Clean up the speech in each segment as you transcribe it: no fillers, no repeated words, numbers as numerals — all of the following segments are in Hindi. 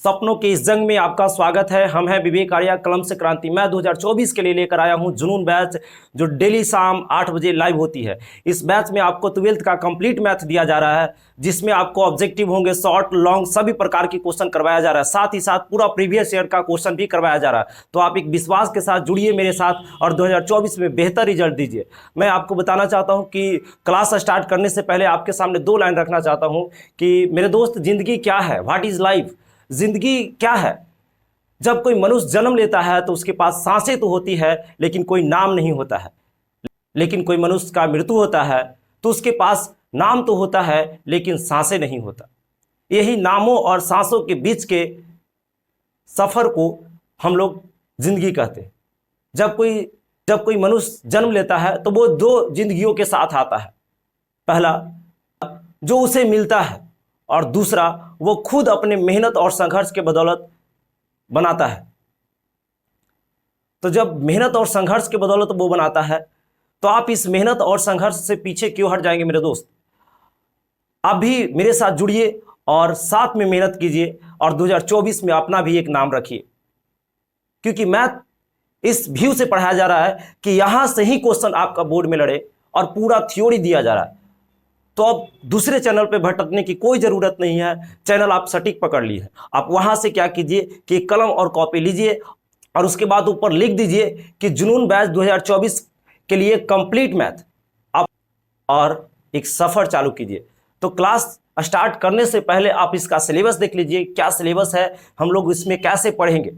सपनों के इस जंग में आपका स्वागत है। हम हैं विवेक आर्या, कलम से क्रांति। मैं 2024 के लिए लेकर आया हूं जुनून बैच, जो डेली शाम 8 बजे लाइव होती है। इस बैच में आपको 12th का कंप्लीट मैथ दिया जा रहा है, जिसमें आपको ऑब्जेक्टिव होंगे, शॉर्ट लॉन्ग सभी प्रकार के क्वेश्चन करवाया जा रहा है। साथ ही साथ पूरा प्रीवियस ईयर का क्वेश्चन भी करवाया जा रहा है। तो आप एक विश्वास के साथ जुड़िए मेरे साथ और 2024 में बेहतर रिजल्ट दीजिए। मैं आपको बताना चाहता हूँ कि क्लास स्टार्ट करने से पहले आपके सामने 2 लाइन रखना चाहता हूँ कि मेरे दोस्त, जिंदगी क्या है? What is life? जिंदगी क्या है? जब कोई मनुष्य जन्म लेता है तो उसके पास सांसें तो होती है, लेकिन कोई नाम नहीं होता है। लेकिन कोई मनुष्य का मृत्यु होता है तो उसके पास नाम तो होता है, लेकिन सांसें नहीं होता। यही नामों और सांसों के बीच के सफर को हम लोग जिंदगी कहते हैं। जब कोई मनुष्य जन्म लेता है तो वो 2 जिंदगियों के साथ आता है। पहला, जो उसे मिलता है, और दूसरा, वो खुद अपने मेहनत और संघर्ष के बदौलत बनाता है। तो जब मेहनत और संघर्ष के बदौलत वो बनाता है, तो आप इस मेहनत और संघर्ष से पीछे क्यों हट जाएंगे मेरे दोस्त? आप भी मेरे साथ जुड़िए और साथ में मेहनत कीजिए और 2024 में अपना भी एक नाम रखिए। क्योंकि मैथ इस व्यू से पढ़ाया जा रहा है कि यहां से ही क्वेश्चन आपका बोर्ड में लड़े और पूरा थ्योरी दिया जा रहा है। तो अब दूसरे चैनल पे भटकने की कोई ज़रूरत नहीं है। चैनल आप सटीक पकड़ लिए। आप वहाँ से क्या कीजिए कि कलम और कॉपी लीजिए और उसके बाद ऊपर लिख दीजिए कि जुनून बैच 2024 के लिए कंप्लीट मैथ आप, और एक सफ़र चालू कीजिए। तो क्लास स्टार्ट करने से पहले आप इसका सिलेबस देख लीजिए, क्या सिलेबस है, हम लोग इसमें कैसे पढ़ेंगे।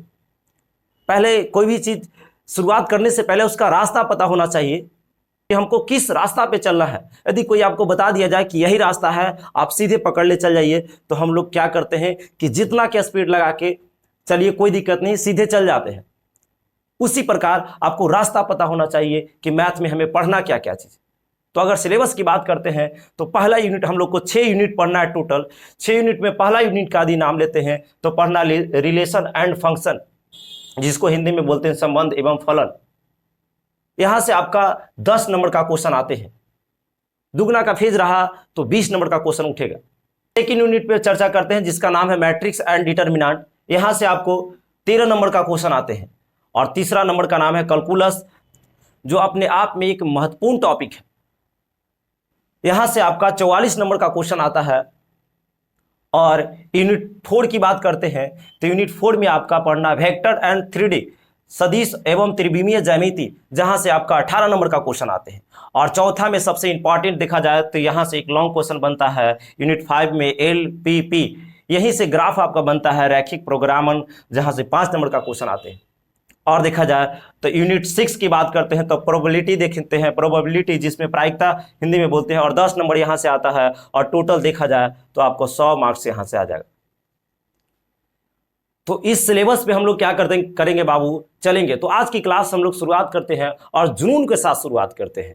पहले कोई भी चीज़ शुरुआत करने से पहले उसका रास्ता पता होना चाहिए कि हमको किस रास्ता पे चलना है। यदि कोई आपको बता दिया जाए कि यही रास्ता है, आप सीधे पकड़ ले चल जाइए, तो हम लोग क्या करते हैं कि जितना क्या स्पीड लगा के चलिए, कोई दिक्कत नहीं, सीधे चल जाते हैं। उसी प्रकार आपको रास्ता पता होना चाहिए कि मैथ में हमें पढ़ना क्या क्या चीज़। तो अगर सिलेबस की बात करते हैं तो पहला यूनिट हम लोग को 6 यूनिट पढ़ना है टोटल। 6 यूनिट में पहला यूनिट का यदि नाम लेते हैं तो पढ़ना रिलेशन एंड फंक्शन, जिसको हिंदी में बोलते हैं संबंध एवं फलन। यहां से आपका 10 नंबर का क्वेश्चन आते हैं। दुगना का फेज रहा तो 20 नंबर का क्वेश्चन उठेगा। सेकंड यूनिट पे चर्चा करते हैं जिसका नाम है मैट्रिक्स एंड डिटर्मिनेंट। यहां से आपको 13 नंबर का क्वेश्चन आते हैं। और तीसरा नंबर का नाम है कैलकुलस, जो अपने आप में एक महत्वपूर्ण टॉपिक है। यहां से आपका 44 नंबर का क्वेश्चन आता है। और यूनिट 4 की बात करते हैं तो यूनिट 4 में आपका पढ़ना वेक्टर एंड 3D सदिश एवं त्रिविमीय ज्यामिति, जहां से आपका 18 नंबर का क्वेश्चन आते हैं। और चौथा में सबसे इंपॉर्टेंट देखा जाए तो यहां से एक लॉन्ग क्वेश्चन बनता है यूनिट 5 में LPP। यहीं से ग्राफ आपका बनता है रैखिक प्रोग्रामन, जहां से 5 नंबर का क्वेश्चन आते हैं। और देखा जाए तो यूनिट 6 की बात करते हैं तो प्रोबेबिलिटी देखते हैं, प्रोबेबिलिटी जिसमें प्रायिकता हिंदी में बोलते हैं, और 10 नंबर यहां से आता है। और टोटल देखा जाए तो आपको 100 मार्क्स यहां से आ जाएगा। तो इस सिलेबस पे हम लोग क्या करेंगे बाबू, चलेंगे। तो आज की क्लास हम लोग शुरुआत करते हैं और जुनून के साथ शुरुआत करते हैं।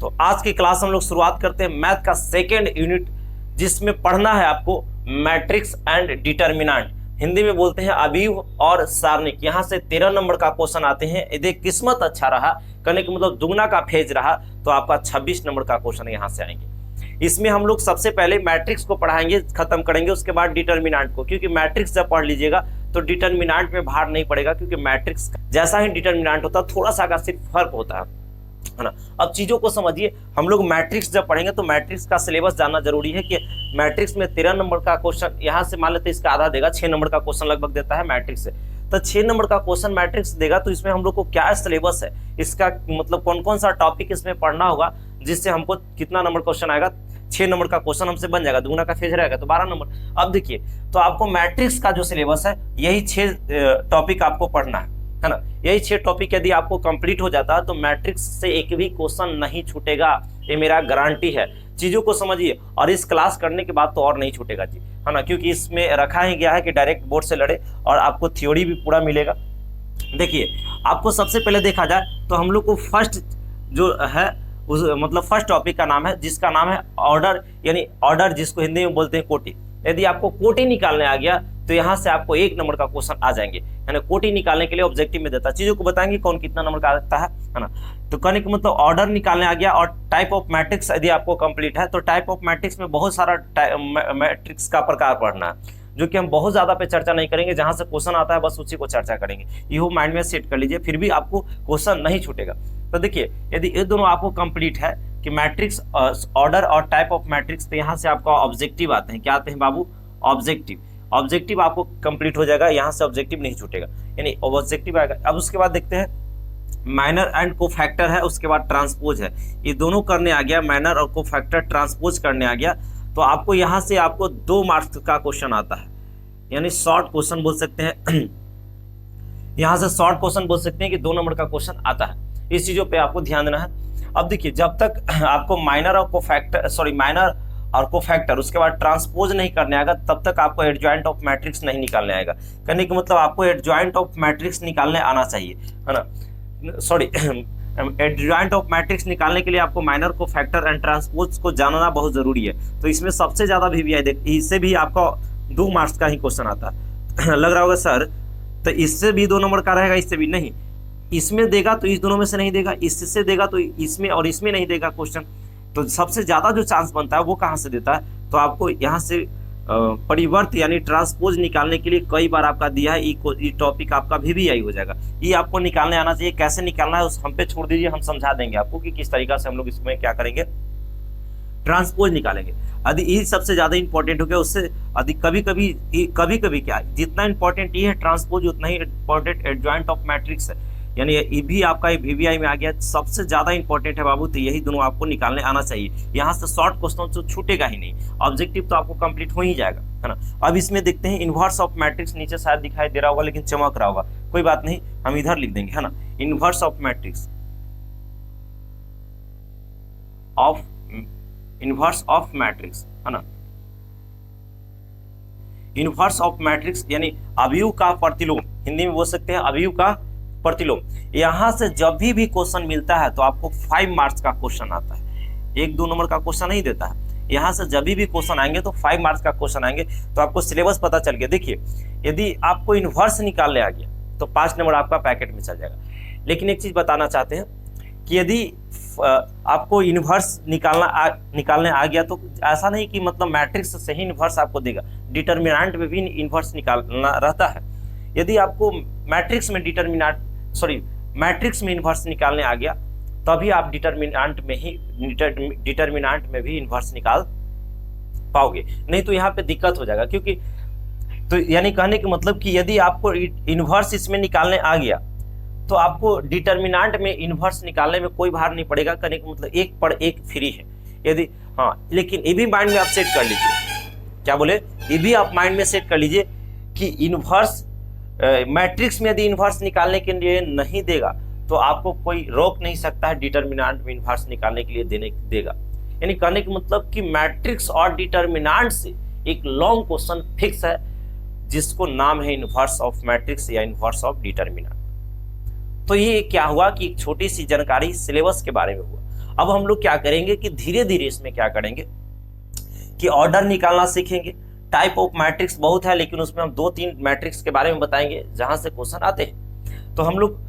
तो आज की क्लास हम लोग शुरुआत करते हैं मैथ का सेकेंड यूनिट, जिसमें पढ़ना है आपको मैट्रिक्स एंड डिटर्मिनेंट, हिंदी में बोलते हैं अवयव और सारणिक। यहां से 13 नंबर का क्वेश्चन आते हैं। यदि किस्मत अच्छा रहा, कहने का मतलब दुगना का फेज रहा, तो आपका 26 नंबर का क्वेश्चन यहां से आएंगे। इसमें हम लोग सबसे पहले मैट्रिक्स को पढ़ाएंगे, खत्म करेंगे, उसके बाद डिटर्मिनेंट को। क्योंकि मैट्रिक्स जब पढ़ लीजिएगा तो डिटर्मिनेंट में भार नहीं पड़ेगा, क्योंकि मैट्रिक्स जैसा ही डिटर्मिनेंट होता है, थोड़ा सा का सिर्फ फर्क होता है ना। अब चीजों को समझिए। हम लोग मैट्रिक्स जब पढ़ेंगे तो मैट्रिक्स का सिलेबस जानना जरूरी है कि मैट्रिक्स में 13 नंबर का क्वेश्चन यहां से मान लेते हैं इसका आधा देगा, 6 नंबर का क्वेश्चन लगभग देता है मैट्रिक्स से। तो 6 नंबर का क्वेश्चन मैट्रिक्स देगा, तो इसमें हम लोग को क्या सिलेबस है, इसका मतलब कौन कौन सा टॉपिक इसमें पढ़ना होगा, जिससे हमको कितना नंबर क्वेश्चन आएगा। 6 नंबर का क्वेश्चन हमसे बन जाएगा, दुगना का फेज रहेगा तो 12 नंबर। अब देखिए, तो आपको मैट्रिक्स का जो सिलेबस है, यही 6 टॉपिक आपको पढ़ना है ना। यही 6 टॉपिक यदि आपको कंप्लीट हो जाता है तो मैट्रिक्स से एक भी क्वेश्चन नहीं छूटेगा, ये मेरा गारंटी है। चीजों को समझिए, और इस क्लास करने के बाद तो और नहीं छूटेगा जी, है ना। क्योंकि इसमें रखा ही गया है कि डायरेक्ट बोर्ड से लड़े और आपको थ्योरी भी पूरा मिलेगा। देखिए, आपको सबसे पहले देखा जाए तो हम लोग को फर्स्ट जो है उस मतलब फर्स्ट टॉपिक का नाम है, जिसका नाम है ऑर्डर, यानी ऑर्डर जिसको हिंदी में बोलते हैं कोटि। यदि आपको कोटि निकालने आ गया तो यहाँ से आपको 1 नंबर का क्वेश्चन आ जाएंगे। यानी कोटि निकालने के लिए ऑब्जेक्टिव में देता है, चीजों को बताएंगे कौन कितना नंबर का आता है ना। तो कहने का मतलब ऑर्डर निकालने आ गया। और टाइप ऑफ मैट्रिक्स यदि आपको कंप्लीट है तो टाइप ऑफ मैट्रिक्स में बहुत सारा मैट्रिक्स का प्रकार पढ़ना है, जो कि हम बहुत ज्यादा पे चर्चा नहीं करेंगे। जहां से क्वेश्चन आता है बस उसी को चर्चा करेंगे, ये माइंड में सेट कर लीजिए, फिर भी आपको क्वेश्चन नहीं छूटेगा। तो देखिए यदि ये दोनों आपको कंप्लीट है कि मैट्रिक्स ऑर्डर और टाइप ऑफ मैट्रिक्स, तो यहाँ से आपका ऑब्जेक्टिव आते हैं। क्या आते हैं बाबू? ऑब्जेक्टिव। ऑब्जेक्टिव आपको कंप्लीट हो जाएगा, यहाँ से ऑब्जेक्टिव नहीं छूटेगा, यानी ऑब्जेक्टिव आएगा। अब उसके बाद देखते हैं माइनर एंड कोफैक्टर है, उसके बाद ट्रांसपोज है। ये दोनों करने आ गया, माइनर और कोफैक्टर ट्रांसपोज करने आ गया, तो आपको यहाँ से आपको 2 मार्क्स का क्वेश्चन आता है, यानी शॉर्ट क्वेश्चन बोल सकते हैं। यहाँ से शॉर्ट क्वेश्चन बोल सकते हैं कि 2 नंबर का क्वेश्चन आता है। इस चीजों पे आपको ध्यान देना है। अब देखिए जब तक आपको माइनर और कोफैक्टर उसके बाद ट्रांसपोज नहीं करने आएगा, तब तक आपको एडजॉइंट ऑफ मैट्रिक्स नहीं निकालने आएगा। कहने का मतलब आपको एडजॉइंट ऑफ मैट्रिक्स निकालने आना चाहिए, है ना। सॉरी, एडजॉइंट ऑफ मैट्रिक्स निकालने के लिए आपको माइनर को फैक्टर एंड ट्रांसपोज को जानना बहुत जरूरी है। तो इसमें सबसे ज्यादा VVI इससे भी आपका 2 मार्क्स का ही क्वेश्चन आता है। लग रहा होगा सर तो इससे भी 2 नंबर का रहेगा, इससे भी नहीं, इसमें देगा तो इस दोनों में से नहीं देगा, इससे देगा तो इसमें और इसमें नहीं देगा क्वेश्चन। तो सबसे ज्यादा जो चांस बनता है वो कहाँ से देता है? तो आपको यहाँ से परिवर्त यानी ट्रांसपोज निकालने के लिए कई बार आपका दिया है, ये टॉपिक आपका VVI हो जाएगा। ये आपको निकालने आना चाहिए। कैसे निकालना है उस हम पे छोड़ दीजिए, हम समझा देंगे आपको कि किस तरीका से हम लोग इसमें क्या करेंगे, ट्रांसपोज निकालेंगे। यदि ये सबसे ज्यादा इंपॉर्टेंट हो गया, उससे यदि कभी कभी क्या जितना इंपॉर्टेंट ये है ट्रांसपोज, उतना ही इंपॉर्टेंट एडजॉइंट ऑफ मैट्रिक्स है, यानी ये भी आपका VVI में आ गया। सबसे ज्यादा इंपॉर्टेंट है बाबू, तो यही दोनों आपको निकालने आना चाहिए। यहाँ से शॉर्ट क्वेश्चन तो छूटेगा ही नहीं, ऑब्जेक्टिव तो आपको कंप्लीट हो ही जाएगा, है ना। अब इसमें देखते हैं इनवर्स ऑफ मैट्रिक्स, नीचे शायद दिखाई दे रहा होगा लेकिन चमक रहा होगा, कोई बात नहीं, हम इधर लिख देंगे, है ना। Inverse of matrix, inverse of matrix, है ना। इनवर्स ऑफ मैट्रिक्स यानी अवयव का प्रतिलोम, हिंदी में बोल सकते हैं अवयव का प्रतिलोम। यहां से जब भी क्वेश्चन मिलता है तो आपको 5 मार्क्स का क्वेश्चन आता है, 1-2 नंबर का क्वेश्चन नहीं देता है। यहां से जब भी क्वेश्चन आएंगे तो 5 मार्क्स का क्वेश्चन आएंगे। तो आपको सिलेबस पता चल गया। देखिए यदि आपको इनवर्स निकालने आ गया तो 5 नंबर आपका पैकेट में चल जाएगा। लेकिन एक चीज बताना चाहते हैं कि यदि आपको इनवर्स निकालने आ गया तो ऐसा नहीं कि मतलब मैट्रिक्स से ही इनवर्स आपको देगा, डिटर्मिनेंट में भी इनवर्स निकालना रहता है। यदि आपको मैट्रिक्स में इनवर्स निकालने आ गया तभी आप डिटर्मिनेंट में भी इनवर्स निकाल पाओगे, नहीं तो यहाँ पे दिक्कत हो जाएगा। क्योंकि तो यानी कहने का मतलब कि यदि आपको इनवर्स इसमें निकालने आ गया तो आपको डिटर्मिनेंट में इनवर्स निकालने में कोई भार नहीं पड़ेगा। कहने का मतलब 1 पर 1 फ्री है। यदि हाँ, लेकिन ये भी माइंड में आप सेट कर लीजिए, क्या बोले, ये भी आप माइंड में सेट कर लीजिए कि इनवर्स मैट्रिक्स में यदि इनवर्स निकालने के लिए नहीं देगा तो आपको कोई रोक नहीं सकता है डिटर्मिनेंट में इनवर्स निकालने के लिए देगा। यानी कहने का मतलब कि मैट्रिक्स और डिटर्मिनेंट से एक लॉन्ग क्वेश्चन फिक्स है जिसको नाम है इनवर्स ऑफ मैट्रिक्स या इनवर्स ऑफ डिटर्मिनेंट। तो ये क्या हुआ कि एक छोटी सी जानकारी सिलेबस के बारे में हुआ। अब हम लोग क्या करेंगे कि धीरे धीरे इसमें क्या करेंगे कि ऑर्डर निकालना सीखेंगे। टाइप ऑफ मैट्रिक्स बहुत है लेकिन उसमें हम 2-3 मैट्रिक्स के बारे में बताएंगे जहां से क्वेश्चन आते हैं। तो हम लोग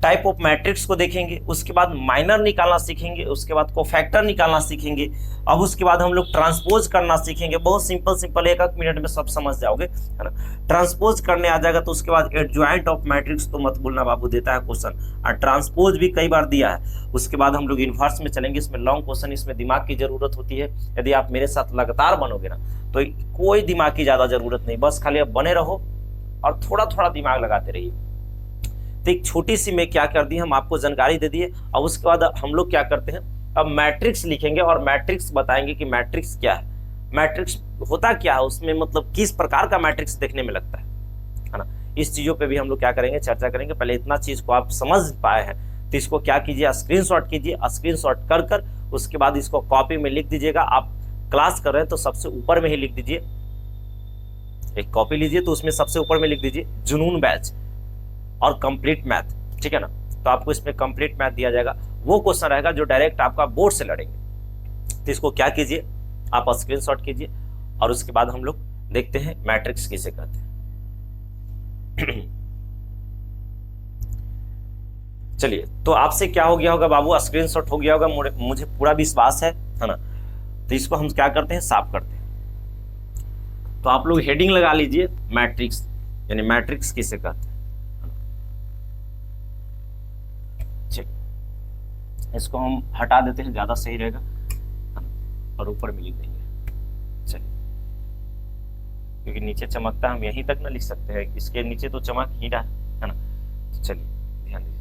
टाइप ऑफ मैट्रिक्स को देखेंगे, उसके बाद माइनर निकालना सीखेंगे, उसके बाद कोफैक्टर निकालना सीखेंगे, अब उसके बाद हम लोग ट्रांसपोज करना सीखेंगे। बहुत सिंपल 1-1 मिनट में सब समझ जाओगे, है ना। ट्रांसपोज करने आ जाएगा तो उसके बाद एडजॉइंट ऑफ मैट्रिक्स तो मत भूलना बाबू, देता है क्वेश्चन, और ट्रांसपोज भी कई बार दिया है। उसके बाद हम लोग इनवर्स में चलेंगे, इसमें लॉन्ग क्वेश्चन, इसमें दिमाग की जरूरत होती है। यदि आप मेरे साथ लगातार बनोगे ना तो कोई दिमाग की ज्यादा जरूरत नहीं, बस खाली आप बने रहो और थोड़ा थोड़ा दिमाग लगाते रहिए। तो एक छोटी सी मैं क्या कर दी, हम आपको जानकारी दे दिए। अब उसके बाद हम लोग क्या करते हैं, अब मैट्रिक्स लिखेंगे और मैट्रिक्स बताएंगे कि मैट्रिक्स क्या है, मैट्रिक्स होता क्या है, उसमें मतलब किस प्रकार का मैट्रिक्स देखने में लगता है ना। इस चीजों पे भी हम लोग क्या करेंगे, चर्चा करेंगे। पहले इतना चीज को आप समझ पाए हैं तो इसको क्या कीजिए, स्क्रीनशॉट कीजिए। स्क्रीनशॉट कर उसके बाद इसको कॉपी में लिख दीजिएगा। आप क्लास कर रहे हैं तो सबसे ऊपर में ही लिख दीजिए, एक कॉपी लीजिए तो उसमें सबसे ऊपर में लिख दीजिए जुनून बैच और कंप्लीट मैथ, ठीक है ना। तो आपको इसमें कंप्लीट मैथ दिया जाएगा, वो क्वेश्चन रहेगा जो डायरेक्ट आपका बोर्ड से लड़ेंगे। तो इसको क्या कीजिए, आप स्क्रीनशॉट कीजिए और उसके बाद हम लोग देखते हैं मैट्रिक्स किसे कहते हैं। चलिए, तो आपसे क्या हो गया होगा बाबू, स्क्रीनशॉट हो गया होगा, मुझे पूरा विश्वास है ना। तो इसको हम क्या करते हैं, साफ करते हैं। तो आप लोग हेडिंग लगा लीजिए मैट्रिक्स, यानी मैट्रिक्स किसे कहते हैं। चलिए, इसको हम हटा देते हैं, ज्यादा सही रहेगा, और ऊपर में लिख देंगे। चलिए, क्योंकि नीचे चमकता है, हम यहीं तक ना लिख सकते हैं, इसके नीचे तो चमक ही रहा है ना। तो चलिए ध्यान दीजिए।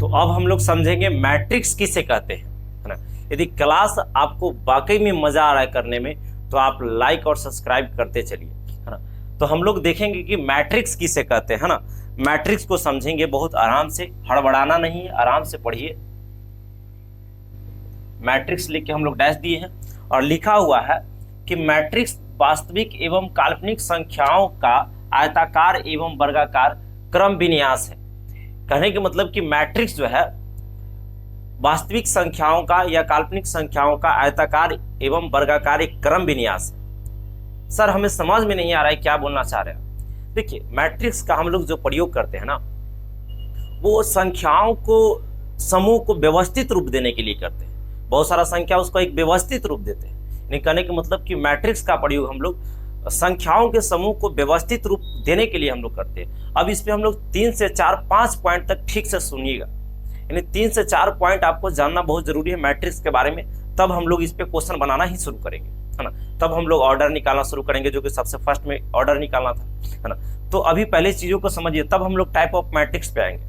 तो अब हम लोग समझेंगे मैट्रिक्स किसे कहते हैं, है ना। यदि क्लास आपको वाकई में मजा आ रहा है करने में, तो आप लाइक और सब्सक्राइब करते चलिए, है ना। तो हम लोग देखेंगे कि मैट्रिक्स किसे कहते हैं, है ना। मैट्रिक्स को समझेंगे बहुत आराम से, हड़बड़ाना नहीं है, आराम से पढ़िए। मैट्रिक्स लिख के हम लोग डैश दिए हैं, और लिखा हुआ है कि मैट्रिक्स वास्तविक एवं काल्पनिक संख्याओं का आयताकार एवं वर्गाकार क्रम विन्यास है। कहने के मतलब कि मैट्रिक्स जो है वास्तविक संख्याओं का या काल्पनिक संख्याओं का आयताकार एवं वर्गाकार एक क्रम विन्यास है। सर हमें समझ में नहीं आ रहा है क्या बोलना चाह रहे हैं। देखिए, मैट्रिक्स का हम लोग जो प्रयोग करते हैं ना, वो संख्याओं को, समूह को व्यवस्थित रूप देने के लिए करते हैं। बहुत सारा संख्या, उसको एक व्यवस्थित रूप देते हैं। यानी कहने के मतलब कि मैट्रिक्स का प्रयोग हम लोग संख्याओं के समूह को व्यवस्थित रूप देने के लिए हम लोग करते हैं। अब इस पे हम लोग 3 से 4 5 पॉइंट तक ठीक से सुनिएगा, यानी 3 से 4 पॉइंट आपको जानना बहुत जरूरी है मैट्रिक्स के बारे में। तब हम लोग इस पे क्वेश्चन बनाना ही शुरू करेंगे, है ना। तब हम लोग ऑर्डर निकालना शुरू करेंगे, जो कि सबसे फर्स्ट में ऑर्डर निकालना था, है ना। तो अभी पहले चीजों को समझिए, तब हम लोग टाइप ऑफ मैट्रिक्स पे आएंगे,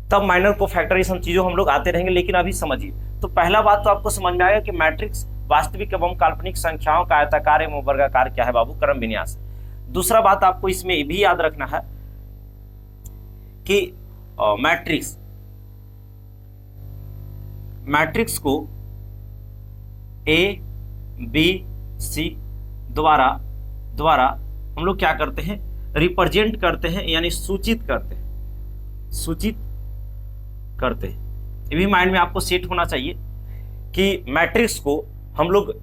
तब माइनर को फैक्टर, ये सब चीजों हम लोग आते रहेंगे। लेकिन अभी समझिए, तो पहला बात तो आपको समझ में आएगा कि मैट्रिक्स वास्तविक एवं काल्पनिक संख्याओं का आयताकार एवं वर्गाकार क्या है बाबू, क्रम विन्यास। दूसरा बात आपको इसमें भी याद रखना है कि मैट्रिक्स को ए बी सी द्वारा हम लोग क्या करते हैं, रिप्रेजेंट करते हैं, यानी सूचित करते हैं। ये भी माइंड में आपको सेट होना चाहिए कि मैट्रिक्स को हम लोग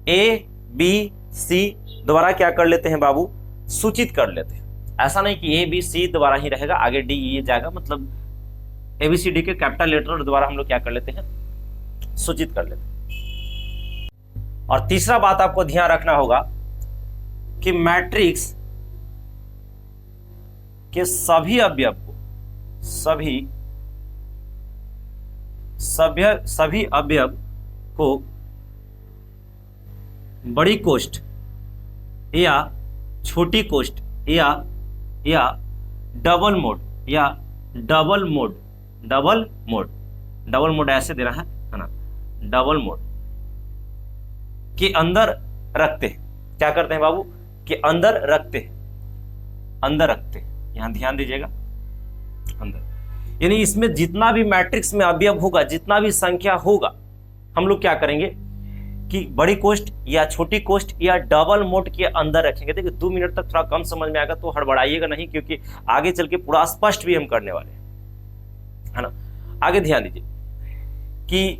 ए बी सी द्वारा क्या कर लेते हैं बाबू, सूचित कर लेते हैं। ऐसा नहीं कि ए बी सी द्वारा ही रहेगा, आगे डी ये जाएगा, मतलब ए बी सी डी के कैपिटल लेटर द्वारा हम लोग क्या कर लेते हैं, सूचित कर लेते हैं। और तीसरा बात आपको ध्यान रखना होगा कि मैट्रिक्स के सभी अवयव को, सभी अवयव को बड़ी कोष्ठ या छोटी कोष्ठ या डबल मोड ऐसे देना है ना, डबल मोड के अंदर रखते हैं। क्या करते हैं बाबू, कि अंदर रखते हैं, यहां ध्यान दीजिएगा, अंदर। यानी इसमें जितना भी मैट्रिक्स में अवयव होगा, जितना भी संख्या होगा, हम लोग क्या करेंगे कि बड़ी कोष्ठ या छोटी कोष्ठ या डबल मोड के अंदर रखेंगे। देखिए 2 मिनट तक थोड़ा कम समझ में आएगा, तो हड़बड़ाइएगा नहीं, क्योंकि आगे चल के पूरा स्पष्ट भी हम करने वाले हैं, है ना। आगे ध्यान दीजिए कि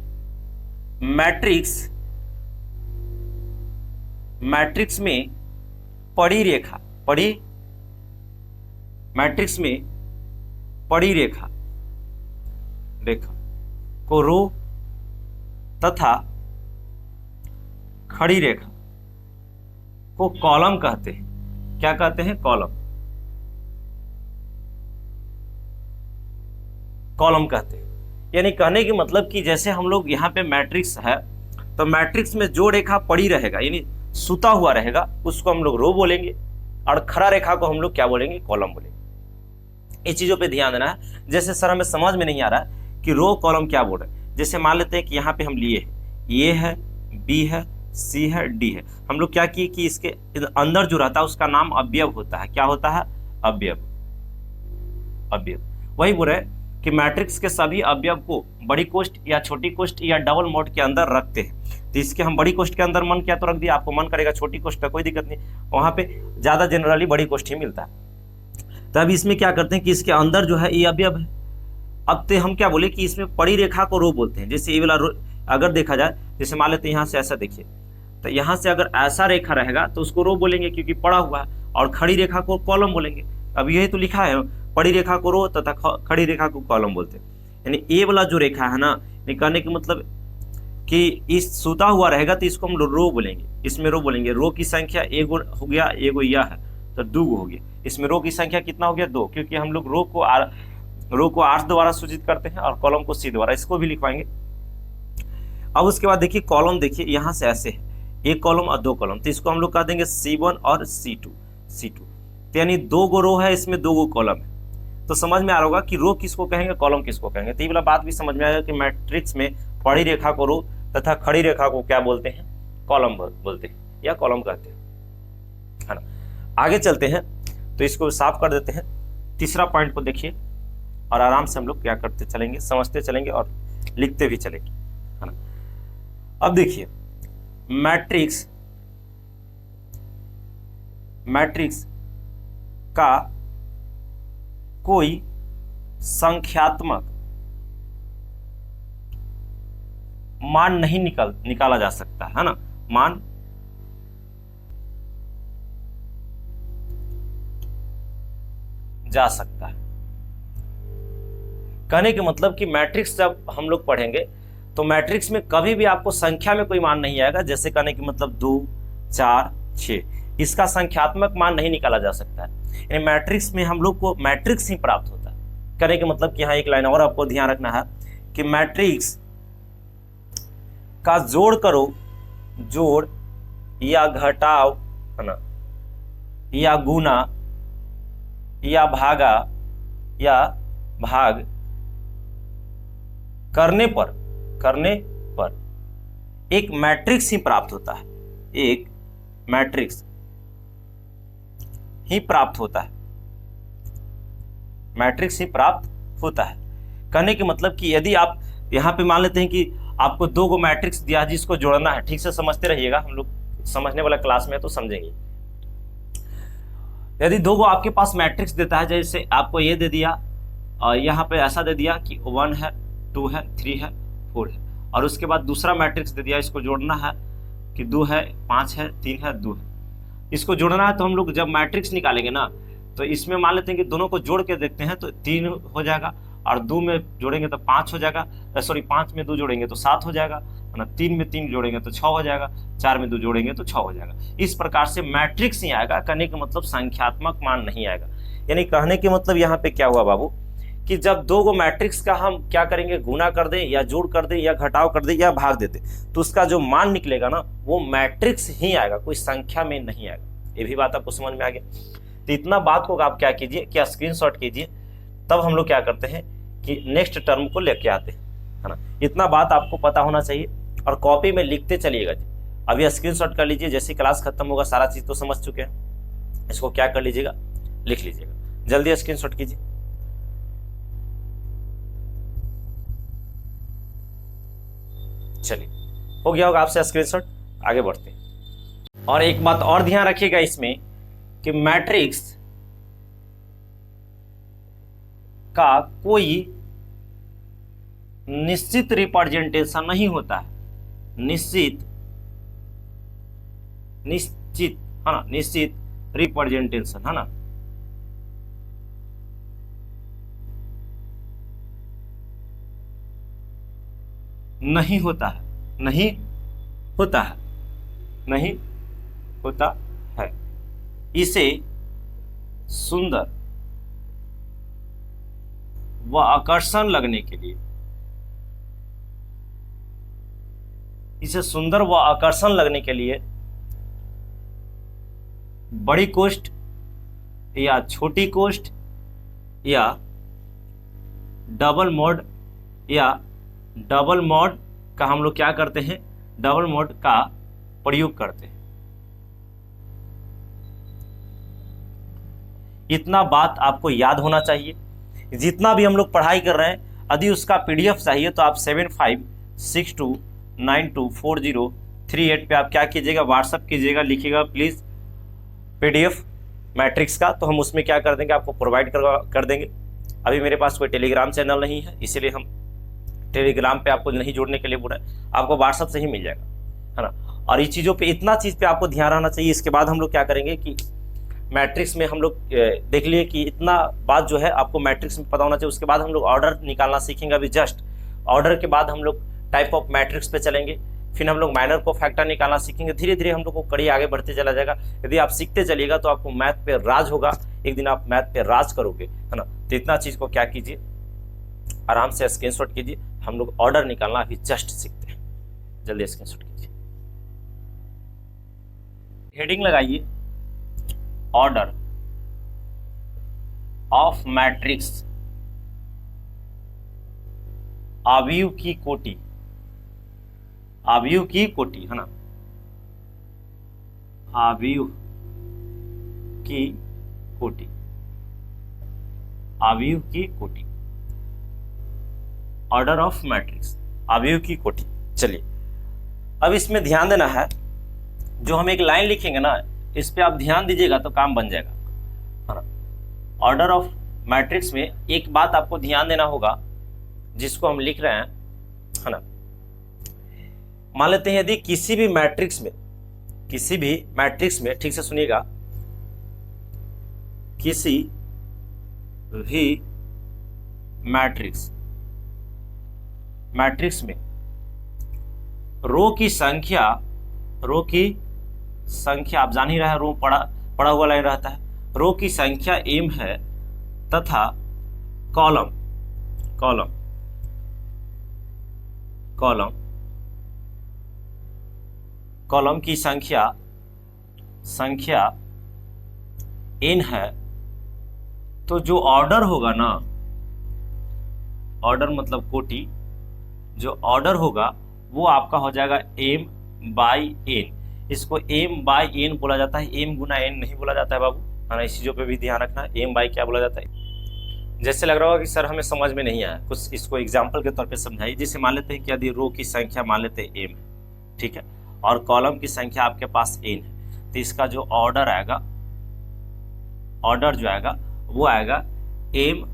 मैट्रिक्स में पड़ी रेखा को रो तथा खड़ी रेखा को कॉलम कहते हैं। क्या कहते हैं, कॉलम कहते हैं। यानी कहने की मतलब कि जैसे हम लोग यहाँ पे मैट्रिक्स है, तो मैट्रिक्स में जो रेखा पड़ी रहेगा, यानी सुता हुआ रहेगा, उसको हम लोग रो बोलेंगे, और खड़ा रेखा को हम लोग क्या बोलेंगे, कॉलम बोलेंगे। इस चीजों पे ध्यान देना है। जैसे सर हमें समझ में नहीं आ रहा है कि रो कॉलम क्या बोल रहे हैं। जैसे मान लेते हैं कि यहाँ पे हम लिए हैं, ए है, बी है, सी है, डी है। हम लोग क्या किए कि इसके अंदर जो रहता है उसका नाम अवयव होता है। क्या होता है, अवयव। वही बोल रहे हैं कि मैट्रिक्स के सभी अवयव को बड़ी कोष्ठ या छोटी कोष्ठ या डबल मोड के अंदर रखते हैं। तो इसके हम बड़ी कोष्ठ के अंदर मन किया तो रख दिया, आपको मन करेगा छोटी कोष्ठ का कोई दिक्कत नहीं, वहां पे ज्यादा जनरली बड़ी कोष्ठ ही मिलता है। तो अब इसमें क्या करते हैं कि इसके अंदर जो है ये अवयव है। अब तो हम क्या बोले कि इसमें पड़ी रेखा को रो बोलते हैं। जैसे ये वाला रो अगर देखा जाए, जैसे मान लेते हैं यहाँ से ऐसा देखिए, तो यहाँ से अगर ऐसा रेखा रहेगा तो उसको रो बोलेंगे क्योंकि पड़ा हुआ है, और खड़ी रेखा को कॉलम बोलेंगे। अब यही तो लिखा है, पड़ी रेखा को रो तथा खड़ी रेखा को कॉलम बोलते हैं। यानी ए वाला जो रेखा है ना, ये कहने का मतलब कि इस सूता हुआ रहेगा तो इसको हम रो बोलेंगे, इसमें रो बोलेंगे। रो की संख्या एगो हो गया, एगो यह है तो दूगो हो गया। इसमें रो की संख्या कितना हो गया, 2, क्योंकि हम लोग रो को 8 द्वारा सूचित करते हैं और कॉलम को सी द्वारा, इसको भी लिखवाएंगे। अब उसके बाद देखिए कॉलम, देखिए यहां से ऐसे है, एक कॉलम और 2 कॉलम, तो इसको हम लोग कह देंगे C1 और C2। तो यानी 2 गो रो है, इसमें 2 गो कॉलम है। तो समझ में आ रहा होगा कि रो किसको कहेंगे, कॉलम किसको कहेंगे। तो ये वाला बात भी समझ में आएगा कि मैट्रिक्स में पड़ी रेखा को रो तथा खड़ी रेखा को क्या बोलते हैं, कॉलम बोलते हैं या कॉलम कहते हैं, है ना। आगे चलते हैं तो इसको साफ कर देते हैं। तीसरा पॉइंट को देखिए और आराम से हम लोग क्या करते चलेंगे, समझते चलेंगे और लिखते भी चलेंगे, है ना। अब देखिए मैट्रिक्स का कोई संख्यात्मक मान नहीं निकाला जा सकता है ना। मान जा सकता है, कहने के मतलब कि मैट्रिक्स जब हम लोग पढ़ेंगे तो मैट्रिक्स में कभी भी आपको संख्या में कोई मान नहीं आएगा। जैसे कहने की मतलब 2, 4, 6, इसका संख्यात्मक मान नहीं निकाला जा सकता है। यानी मैट्रिक्स में हम लोग को मैट्रिक्स ही प्राप्त होता है। कहने के मतलब कि यहाँ एक लाइन और आपको ध्यान रखना है कि मैट्रिक्स का जोड़ करो, जोड़ या घटाव, है ना, या गुना या भागा या भाग करने पर एक मैट्रिक्स ही प्राप्त होता है, एक मैट्रिक्स ही प्राप्त होता है, मैट्रिक्स ही प्राप्त होता है। कहने के मतलब कि यदि आप यहां पे मान लेते हैं कि आपको 2 गो मैट्रिक्स दिया है जिसको जोड़ना है, ठीक से समझते रहिएगा, हम लोग समझने वाला क्लास में तो समझेंगे। यदि 2 गो आपके पास मैट्रिक्स देता है, जैसे आपको ये दे दिया और यहाँ पे ऐसा दे दिया कि 1 है, 2 है, 3 है, 4 है, और उसके बाद दूसरा मैट्रिक्स दे दिया, इसको जोड़ना है कि 2 है, 5 है, 3 है, 2 है, इसको जोड़ना है। तो हम लोग जब मैट्रिक्स निकालेंगे ना, तो इसमें मान लेते हैं कि दोनों को जोड़ के देखते हैं तो 3 हो जाएगा, और 2 में जोड़ेंगे तो 5 हो जाएगा, 5 में 2 जोड़ेंगे तो 7 हो जाएगा, है ना। 3 में 3 जोड़ेंगे तो 6 हो जाएगा, 4 में 2 जोड़ेंगे तो 6 हो जाएगा। इस प्रकार से मैट्रिक्स ही आएगा, कहने का मतलब संख्यात्मक मान नहीं आएगा। यानी कहने के मतलब यहाँ पे क्या हुआ बाबू कि जब 2 गो मैट्रिक्स का हम क्या करेंगे, गुना कर दें या जोड़ कर दें या घटाव कर दें या भाग देते, तो उसका जो मान निकलेगा ना वो मैट्रिक्स ही आएगा, कोई संख्या में नहीं आएगा। ये भी बात आपको समझ में आ गया। तो इतना बात को आप क्या कीजिए, क्या स्क्रीनशॉट कीजिए, तब हम लोग क्या करते हैं कि नेक्स्ट टर्म को लेके आते हैं, है ना। इतना बात आपको पता होना चाहिए और कॉपी में लिखते चलिएगा जी। अभी स्क्रीनशॉट कर लीजिए, जैसे क्लास खत्म होगा सारा चीज तो समझ चुके हैं, इसको क्या कर लीजिएगा, लिख लीजिएगा, जल्दी स्क्रीनशॉट कीजिए। चलिए, हो गया होगा आपसे स्क्रीनशॉट, आगे बढ़ते हैं। और एक बात और ध्यान रखिएगा इसमें कि मैट्रिक्स का कोई निश्चित रिप्रेजेंटेशन नहीं होता है, निश्चित है ना, निश्चित रिप्रेजेंटेशन, है ना। नहीं होता है, नहीं होता है, नहीं होता है। इसे सुंदर व आकर्षण लगने के लिए, इसे सुंदर व आकर्षण लगने के लिए बड़ी कोष्ठ या छोटी कोष्ठ या डबल मोड का हम लोग क्या करते हैं, डबल मोड का प्रयोग करते हैं। इतना बात आपको याद होना चाहिए। जितना भी हम लोग पढ़ाई कर रहे हैं, यदि उसका PDF चाहिए तो आप 7562924038 पे आप क्या कीजिएगा, व्हाट्सअप कीजिएगा, लिखिएगा प्लीज़ PDF मैट्रिक्स का, तो हम उसमें क्या कर देंगे, आपको प्रोवाइड कर देंगे। अभी मेरे पास कोई टेलीग्राम चैनल नहीं है, इसीलिए हम टेलीग्राम पे आपको नहीं जोड़ने के लिए बोल रहे हैं, आपको व्हाट्सअप से ही मिल जाएगा, है ना। और इस चीज़ों पे, इतना चीज़ पे आपको ध्यान रहना चाहिए। इसके बाद हम लोग क्या करेंगे कि मैट्रिक्स में हम लोग देख लिए कि इतना बात जो है आपको मैट्रिक्स में पता होना चाहिए। उसके बाद हम लोग ऑर्डर निकालना सीखेंगे। अभी जस्ट ऑर्डर के बाद हम लोग टाइप ऑफ मैट्रिक्स पे चलेंगे, फिर हम लोग माइनर को फैक्टर निकालना सीखेंगे। धीरे धीरे हम लोग को कड़ी आगे बढ़ते चला जाएगा। यदि आप सीखते चलिएगा तो आपको मैथ पे राज होगा, एक दिन आप मैथ पे राज करोगे, है ना। तो इतना चीज को क्या कीजिए, आराम से स्क्रीनशॉट कीजिए। हम लोग ऑर्डर निकालना अभी जस्ट सीखते हैं, जल्दी स्क्रीनशॉट कीजिए। हेडिंग लगाइए, ऑर्डर ऑफ मैट्रिक्स, अवयव की कोटि, अवयव की कोटि, है ना, अवयव की कोटि, अवयव की कोटि, ऑर्डर ऑफ मैट्रिक्स, अवयव की कोटि। चलिए अब इसमें ध्यान देना है, जो हम एक लाइन लिखेंगे ना, इस पे आप ध्यान दीजिएगा तो काम बन जाएगा, है ना। ऑर्डर ऑफ मैट्रिक्स में एक बात आपको ध्यान देना होगा, जिसको हम लिख रहे हैं, है ना। मान लेते हैं यदि किसी भी मैट्रिक्स में, किसी भी मैट्रिक्स में, ठीक से सुनिएगा, किसी भी मैट्रिक्स, मैट्रिक्स में रो की संख्या, रो की संख्या आप जान ही रहे हैं, रो पड़ा हुआ लाइन रहता है, रो की संख्या m है तथा कॉलम, कॉलम, कॉलम, कॉलम की संख्या, संख्या n है, तो जो ऑर्डर होगा ना, ऑर्डर मतलब कोटि, जो ऑर्डर होगा वो आपका हो जाएगा m बाई n। इसको m बाई n बोला जाता है, m गुना n नहीं बोला जाता है बाबू, है ना। इस चीजों पे भी ध्यान रखना है, m बाई क्या बोला जाता है। जैसे लग रहा होगा कि सर हमें समझ में नहीं आया, कुछ इसको एग्जाम्पल के तौर पे समझाइए। जैसे मान लेते हैं कि यदि रो की संख्या मान लेते हैं m है, ठीक है, और कॉलम की संख्या आपके पास n है, तो इसका जो ऑर्डर आएगा, ऑर्डर जो आएगा वो आएगा m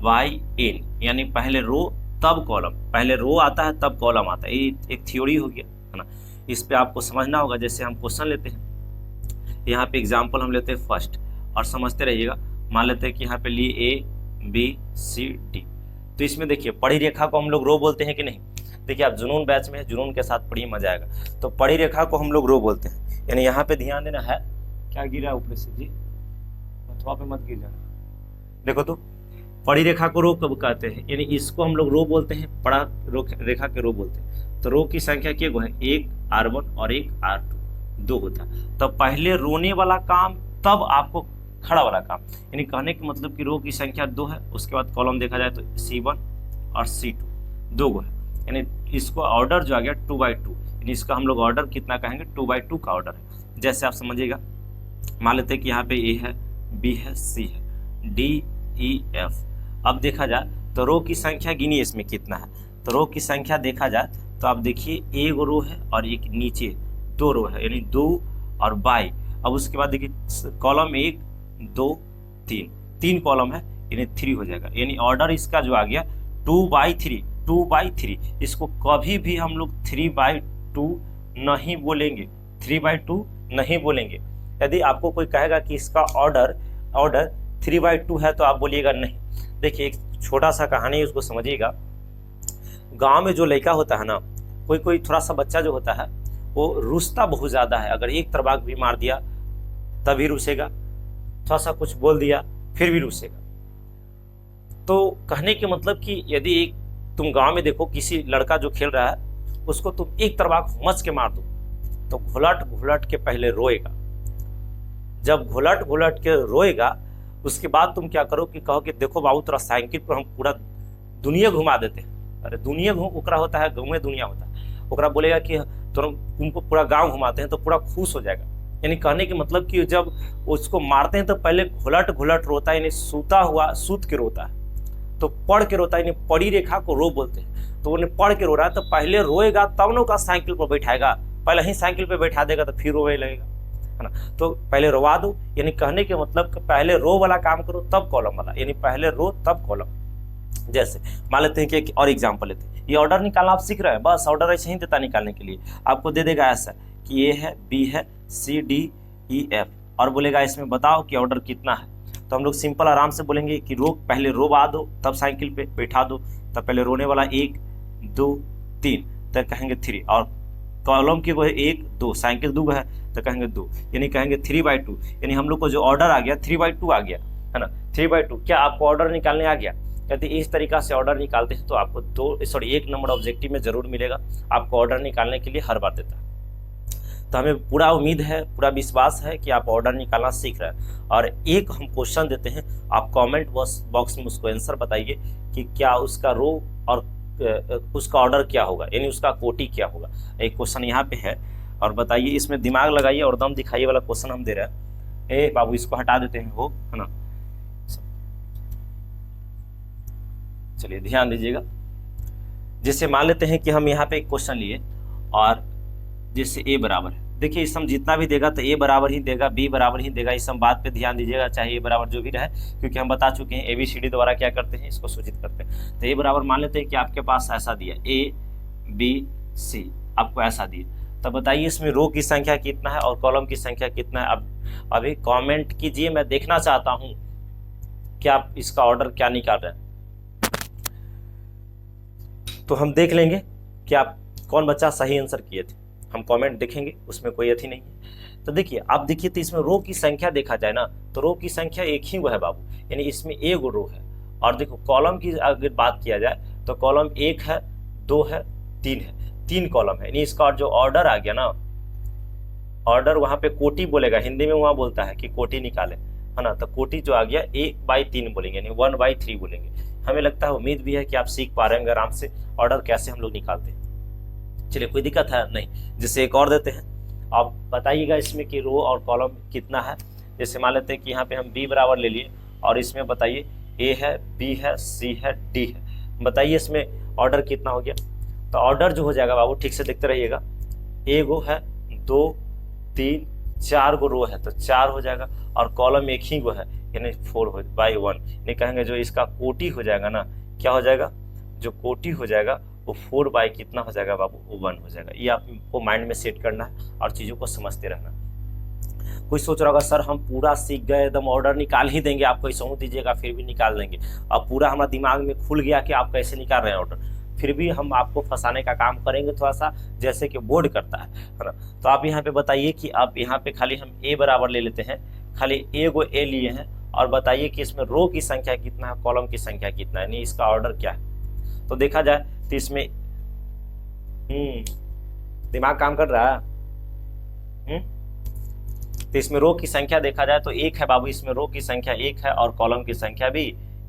बाई n, यानी पहले रो तब कॉलम, पहले रो आता है तब कॉलम आता है। ये एक थ्योरी हो गया, है ना। इस पे आपको समझना होगा। जैसे हम क्वेश्चन लेते हैं, यहाँ पे एग्जांपल हम लेते हैं फर्स्ट, और समझते रहिएगा। मान लेते हैं कि यहाँ पे लिए a b c d, तो इसमें देखिए पड़ी रेखा को हम लोग रो बोलते हैं कि नहीं। देखिए आप जुनून बैच में है, जुनून के साथ पढ़िए, मजा आएगा। तो पड़ी रेखा को हम लोग रो बोलते हैं, यानी यहाँ पे ध्यान देना है। क्या गिरा ऊपर से जी, अथवा पे मत गिर जाना। देखो तो पड़ी रेखा को रो कब कहते हैं, यानी इसको हम लोग रो बोलते हैं, पड़ा रेखा के रो बोलते हैं। तो रो की संख्या क्या है, एक r1 और एक r2, 2 होता है। तो पहले रोने वाला काम तब आपको खड़ा वाला काम, यानी कहने का मतलब कि रो की संख्या 2 है, उसके बाद कॉलम देखा जाए तो C1 और C2, 2 गो है, यानी इसको ऑर्डर जो आ गया 2/2, यानी इसका हम लोग ऑर्डर कितना कहेंगे, 2/2 का ऑर्डर है। जैसे आप समझिएगा, मान लेते हैं कि यहाँ पे A है, B है, C है, D E F। अब देखा जाए तो रो की संख्या गिनिए इसमें कितना है। तो रो की संख्या देखा जाए तो आप देखिए एक रो है और एक नीचे 2 रो है, यानी 2 और बाई। अब उसके बाद देखिए कॉलम 1 2 3, 3 कॉलम है, यानी 3 हो जाएगा। यानी ऑर्डर इसका जो आ गया 2/3, 2/3। इसको कभी भी हम लोग 3/2 नहीं बोलेंगे, 3/2 नहीं बोलेंगे। यदि आपको कोई कहेगा कि इसका ऑर्डर 3/2 है तो आप बोलिएगा नहीं। देखिए एक छोटा सा कहानी, उसको समझिएगा। गांव में जो लड़का होता है ना, कोई थोड़ा सा बच्चा जो होता है वो रुसता बहुत ज़्यादा है। अगर एक तरबाक भी मार दिया तभी रुसेगा, थोड़ा सा कुछ बोल दिया फिर भी रुसेगा। तो कहने के मतलब कि यदि एक तुम गांव में देखो किसी लड़का जो खेल रहा है, उसको तुम एक तरबाक मच के मार दो तो घुलट घुलट के पहले रोएगा। जब घुलट घुलट के रोएगा उसके बाद तुम क्या करो कि कहो कि देखो बाबू तेरा साइकिल पर हम पूरा दुनिया घुमा देते हैं। अरे दुनिया ओकरा होता है, गाँव में दुनिया होता है। ओकरा बोलेगा कि तुमको पूरा गांव घुमाते हैं तो पूरा खुश हो जाएगा। यानी कहने के मतलब कि जब उसको मारते हैं तो पहले घुलट घुलट रोता है, यानी सूता हुआ सूत के रोता है, तो पढ़ के रोता है, यानी पड़ी रेखा को रो बोलते हैं। तो उन्हें पढ़ के रो रहा है तो पहले रोएगा तब ना का साइकिल पर बैठाएगा, पहले ही साइकिल पर बैठा देगा तो फिर रोने लगेगा, है ना। तो पहले रोवा दो, यानी कहने के मतलब कि पहले रो वाला काम करो तब कॉलम वाला, यानी पहले रो तब कॉलम। जैसे मान लेते हैं कि एक और एग्जांपल लेते हैं। ये ऑर्डर निकालना आप सीख रहे हैं, बस ऑर्डर ऐसे ही देता निकालने के लिए। आपको दे देगा ऐसा कि ए है, बी है, सी डी ई एफ, और बोलेगा इसमें बताओ कि ऑर्डर कितना है। तो हम लोग सिंपल आराम से बोलेंगे कि रो, पहले रो बा दो, तब साइकिल पे बैठा दो। तब पहले रोने वाला 1 2 3, तब कहेंगे 3, और कॉलम की वो है 1 2, साइकिल 2 है तो कहेंगे 2, यानी कहेंगे 3/2। यानी हम लोग को जो ऑर्डर आ गया 3/2 आ गया है ना, 3/2। क्या आपको ऑर्डर निकालने आ गया? कहते इस तरीका से ऑर्डर निकालते हैं तो आपको 1 नंबर ऑब्जेक्टिव में जरूर मिलेगा, आपको ऑर्डर निकालने के लिए हर बार देता है। तो हमें पूरा उम्मीद है, पूरा विश्वास है कि आप ऑर्डर निकालना सीख रहे हैं। और एक हम क्वेश्चन देते हैं, आप कमेंट बॉक्स में उसको आंसर बताइए कि क्या उसका रो और उसका ऑर्डर क्या होगा, यानी उसका कोटि क्या होगा। एक क्वेश्चन यहाँ पे है और बताइए, इसमें दिमाग लगाइए और दम दिखाइए वाला क्वेश्चन हम दे रहे हैं। ए बाबू इसको हटा देते हैं वो, है ना। चलिए ध्यान दीजिएगा। जैसे मान लेते हैं कि हम यहाँ पे एक क्वेश्चन लिए और जैसे ए बराबर है, देखिए इस हम जितना भी देगा तो ए बराबर ही देगा, बी बराबर ही देगा। इस हम बात पे ध्यान दीजिएगा, चाहे ए बराबर जो भी रहे, क्योंकि हम बता चुके हैं ABCD द्वारा क्या करते हैं, इसको सूचित करते हैं। तो ए बराबर मान लेते हैं कि आपके पास ऐसा दिया ABC, आपको ऐसा दिया। तब बताइए इसमें रो की संख्या कितना है और कॉलम की संख्या कितना है। अब अभी कॉमेंट कीजिए, मैं देखना चाहता हूँ कि आप इसका ऑर्डर क्या निकाल रहे हैं। तो हम देख लेंगे कि आप कौन बच्चा सही आंसर किए थे, हम कमेंट देखेंगे, उसमें कोई अथी नहीं है। तो देखिए आप देखिए, तो इसमें रो की संख्या देखा जाए ना तो रो की संख्या एक ही वो है बाबू, यानी इसमें एक रो है। और देखो कॉलम की अगर बात किया जाए तो कॉलम 1 है, 2 है, 3 है, 3 कॉलम है। यानी इसका जो ऑर्डर आ गया ना, ऑर्डर वहाँ पे कोटि बोलेगा, हिंदी में वहाँ बोलता है कि कोटि निकाले, है ना। तो कोटि जो आ गया 1/3 बोलेंगे, यानी 1/3 बोलेंगे। हमें लगता है, उम्मीद भी है कि आप सीख पा रहे हैं आराम से ऑर्डर कैसे हम लोग निकालते हैं। चलिए कोई दिक्कत है नहीं, जैसे एक और देते हैं। आप बताइएगा इसमें कि रो और कॉलम कितना है। जैसे मान लेते हैं कि यहाँ पे हम बी बराबर ले लिए और इसमें बताइए ए है, बी है, सी है, डी है। बताइए इसमें ऑर्डर कितना हो गया। तो ऑर्डर जो हो जाएगा बाबू, ठीक से देखते रहिएगा, ए गो है, 2 3 4 गो रो है तो 4 हो जाएगा, और कॉलम एक ही गो है यानी 4/1। यानी कहेंगे जो इसका कोटि हो जाएगा ना, क्या हो जाएगा, जो कोटि हो जाएगा वो 4 कितना हो जाएगा बाबू, वो 1 हो जाएगा। ये आपको माइंड में सेट करना है और चीज़ों को समझते रहना। कोई सोच रहा होगा सर हम पूरा सीख गए, एकदम ऑर्डर निकाल ही देंगे, आप कोई समझ दीजिएगा फिर भी निकाल देंगे। अब पूरा हमारा दिमाग में खुल गया कि आप कैसे निकाल रहे हैं ऑर्डर, फिर भी हम आपको फंसाने का काम करेंगे थोड़ा सा, जैसे कि बोर्ड करता है ना। तो आप यहाँ पे बताइए कि आप यहाँ पे खाली हम ए बराबर ले लेते हैं, खाली ए गो ए लिए हैं, और बताइए कि इसमें रो की संख्या कितना है, कॉलम की संख्या कितना है, यानी इसका ऑर्डर क्या है। तो देखा जाए तो इसमें दिमाग काम कर रहा है। तो इसमें रो की संख्या देखा जाए तो 1 है बाबू, इसमें रो की संख्या 1 है और कॉलम की संख्या भी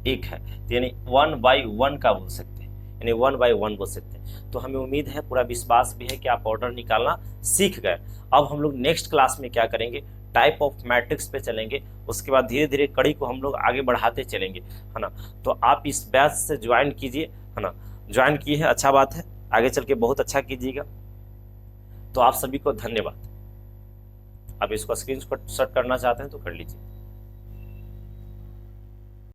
1 है, तो यानी 1/1 का बोल सकते हैं, यानी 1/1 बोल सकते हैं। तो हमें उम्मीद है, पूरा विश्वास भी है कि आप ऑर्डर निकालना सीख गए। अब हम लोग नेक्स्ट क्लास में क्या करेंगे, टाइप ऑफ मैट्रिक्स पे चलेंगे, उसके बाद धीरे धीरे कड़ी को हम लोग आगे बढ़ाते चलेंगे, है ना। तो आप इस बैच से ज्वाइन कीजिए, है ना। ज्वाइन किए हैं, अच्छा बात है, आगे चल के बहुत अच्छा कीजिएगा। तो आप सभी को धन्यवाद। आप इसको स्क्रीनशॉट करना चाहते हैं तो कर लीजिए।